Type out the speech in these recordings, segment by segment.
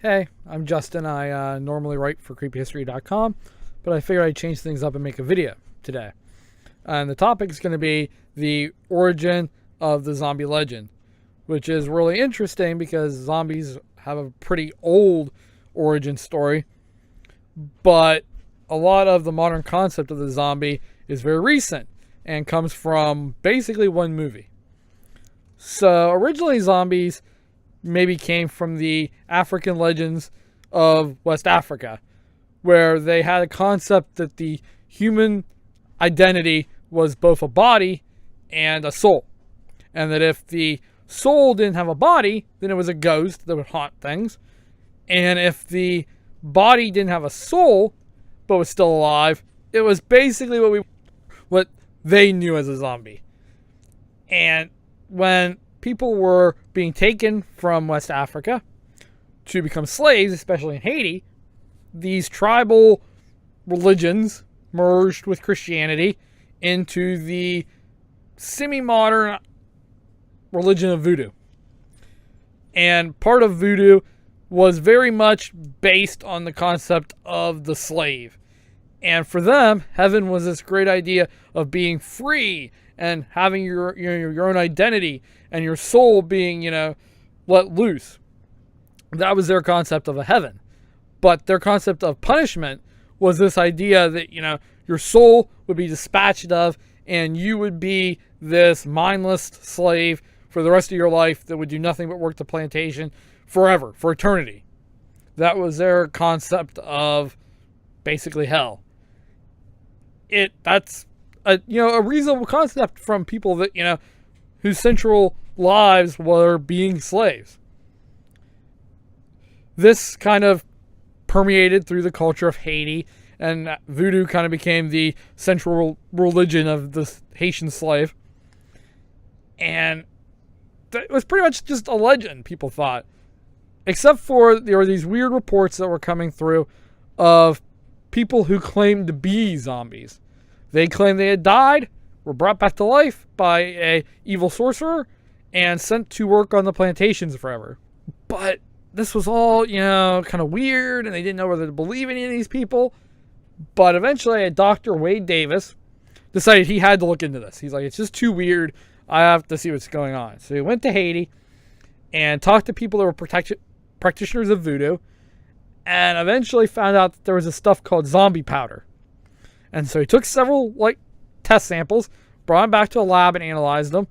Hey, I'm Justin. I normally write for creepyhistory.com, but I figured I'd change things up and make a video today. And the topic is going to be the origin of the zombie legend, which is really interesting because zombies have a pretty old origin story, but a lot of the modern concept of the zombie is very recent and comes from basically one movie. So originally zombies maybe came from the African legends of West Africa, where they had a concept that the human identity was both a body and a soul. And that if the soul didn't have a body, then it was a ghost that would haunt things. And if the body didn't have a soul, but was still alive, it was basically what they knew as a zombie. And when people were being taken from West Africa to become slaves, especially in Haiti, these tribal religions merged with Christianity into the semi-modern religion of voodoo. And part of voodoo was very much based on the concept of the slave. And for them, heaven was this great idea of being free and having your own identity and your soul being, let loose. That was their concept of a heaven. But their concept of punishment was this idea that, your soul would be dispatched of and you would be this mindless slave for the rest of your life that would do nothing but work the plantation forever, for eternity. That was their concept of basically hell. That's a reasonable concept from people that, whose central lives were being slaves. This kind of permeated through the culture of Haiti, and voodoo kind of became the central religion of the Haitian slave. And it was pretty much just a legend, people thought. Except for there were these weird reports that were coming through of people who claimed to be zombies. They claimed they had died, were brought back to life by a evil sorcerer, and sent to work on the plantations forever. But this was all, kind of weird, and they didn't know whether to believe any of these people. But eventually, a Dr. Wade Davis decided he had to look into this. He's like, it's just too weird. I have to see what's going on. So he went to Haiti and talked to people that were practitioners of voodoo, and eventually found out that there was a stuff called zombie powder. And so he took several test samples, brought them back to a lab and analyzed them,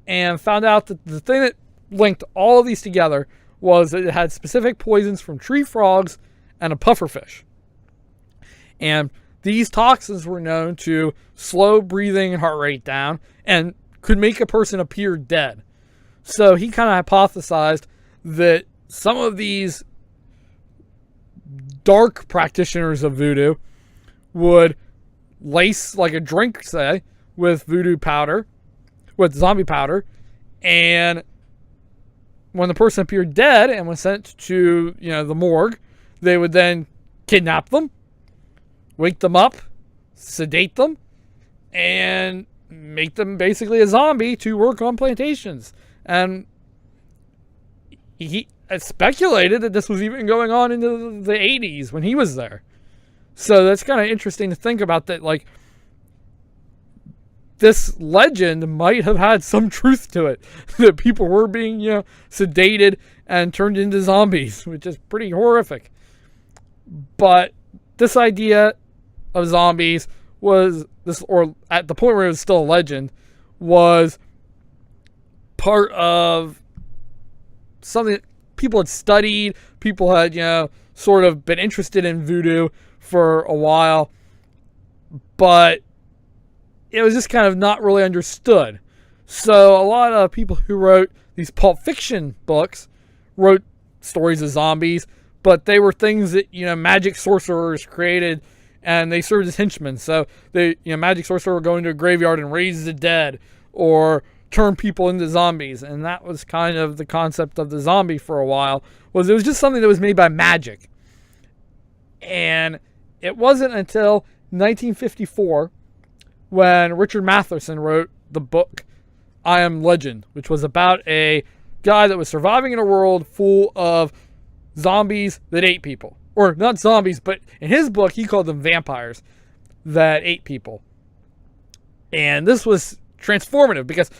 and found out that the thing that linked all of these together was that it had specific poisons from tree frogs and a pufferfish. And these toxins were known to slow breathing and heart rate down and could make a person appear dead. So he kind of hypothesized that some of these dark practitioners of voodoo would lace a drink, say, with voodoo powder, with zombie powder, and when the person appeared dead and was sent to, the morgue, they would then kidnap them, wake them up, sedate them, and make them basically a zombie to work on plantations. And he speculated that this was even going on into the 80s when he was there. So that's kind of interesting to think about, that this legend might have had some truth to it, that people were being, sedated and turned into zombies, which is pretty horrific. But this idea of zombies was or at the point where it was still a legend, was part of something that people had studied. People had, sort of been interested in voodoo for a while, but it was just kind of not really understood. So a lot of people who wrote these pulp fiction books wrote stories of zombies, but they were things that, magic sorcerers created, and they served as henchmen. So they, magic sorcerer would go into a graveyard and raise the dead, or turn people into zombies. And that was kind of the concept of the zombie for a while, was it was just something that was made by magic. And it wasn't until 1954 when Richard Matheson wrote the book I Am Legend, which was about a guy that was surviving in a world full of zombies that ate people. Or not zombies, but in his book, he called them vampires that ate people. And this was transformative because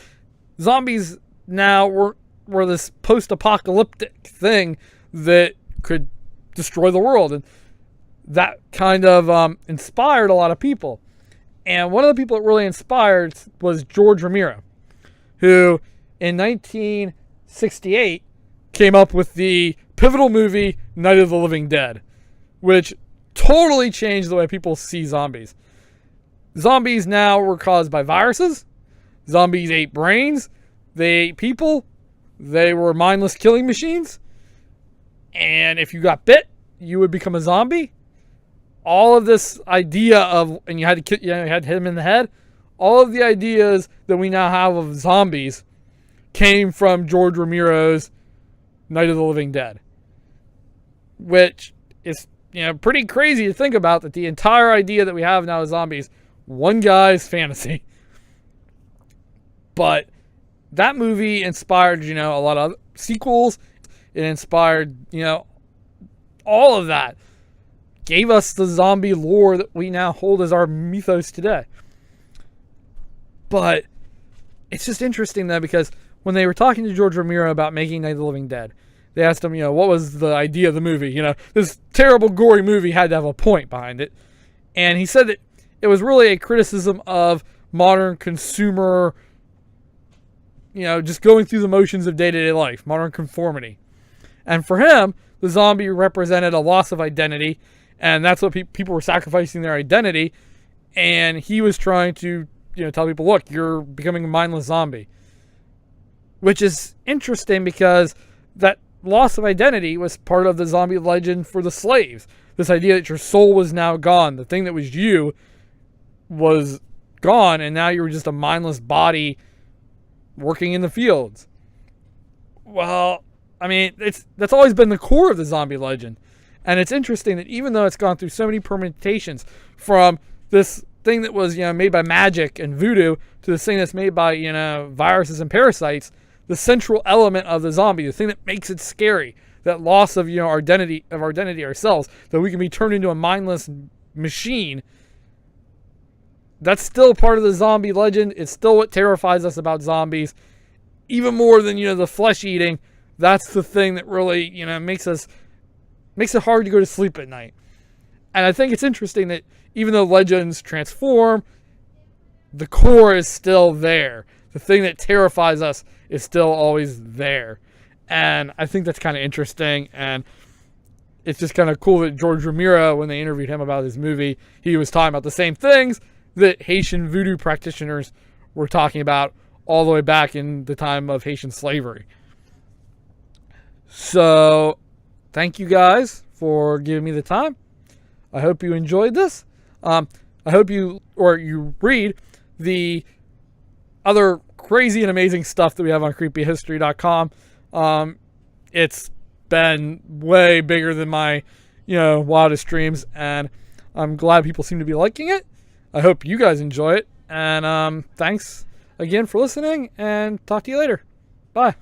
zombies now were this post-apocalyptic thing that could destroy the world. And that kind of inspired a lot of people. And one of the people that really inspired was George Romero, who in 1968 came up with the pivotal movie Night of the Living Dead, which totally changed the way people see zombies. Zombies now were caused by viruses. Zombies ate brains. They ate people. They were mindless killing machines. And if you got bit, you would become a zombie. All of this idea of, and you had to you had to hit him in the head. All of the ideas that we now have of zombies came from George Romero's Night of the Living Dead, which is pretty crazy to think about, that the entire idea that we have now of zombies, one guy's fantasy. But that movie inspired a lot of sequels. It inspired all of that. Gave us the zombie lore that we now hold as our mythos today. But it's just interesting though, because when they were talking to George Romero about making Night of the Living Dead, they asked him, what was the idea of the movie? This terrible, gory movie had to have a point behind it. And he said that it was really a criticism of modern consumer, just going through the motions of day-to-day life, modern conformity. And for him, the zombie represented a loss of identity, and that's what people were sacrificing their identity. And he was trying to, tell people, look, you're becoming a mindless zombie. Which is interesting because that loss of identity was part of the zombie legend for the slaves. This idea that your soul was now gone. The thing that was you was gone, and now you were just a mindless body working in the fields. Well, I mean, that's always been the core of the zombie legend. And it's interesting that even though it's gone through so many permutations, from this thing that was made by magic and voodoo to this thing that's made by viruses and parasites, the central element of the zombie, the thing that makes it scary, that loss of our identity ourselves, that we can be turned into a mindless machine, that's still part of the zombie legend. It's still what terrifies us about zombies, even more than the flesh eating. That's the thing that really makes it hard to go to sleep at night. And I think it's interesting that even though legends transform, the core is still there. The thing that terrifies us is still always there. And I think that's kind of interesting. And it's just kind of cool that George Romero, when they interviewed him about his movie, he was talking about the same things that Haitian voodoo practitioners were talking about all the way back in the time of Haitian slavery. So, thank you guys for giving me the time. I hope you enjoyed this. I hope you read the other crazy and amazing stuff that we have on creepyhistory.com. It's been way bigger than my, wildest dreams, and I'm glad people seem to be liking it. I hope you guys enjoy it, and thanks again for listening, and talk to you later. Bye.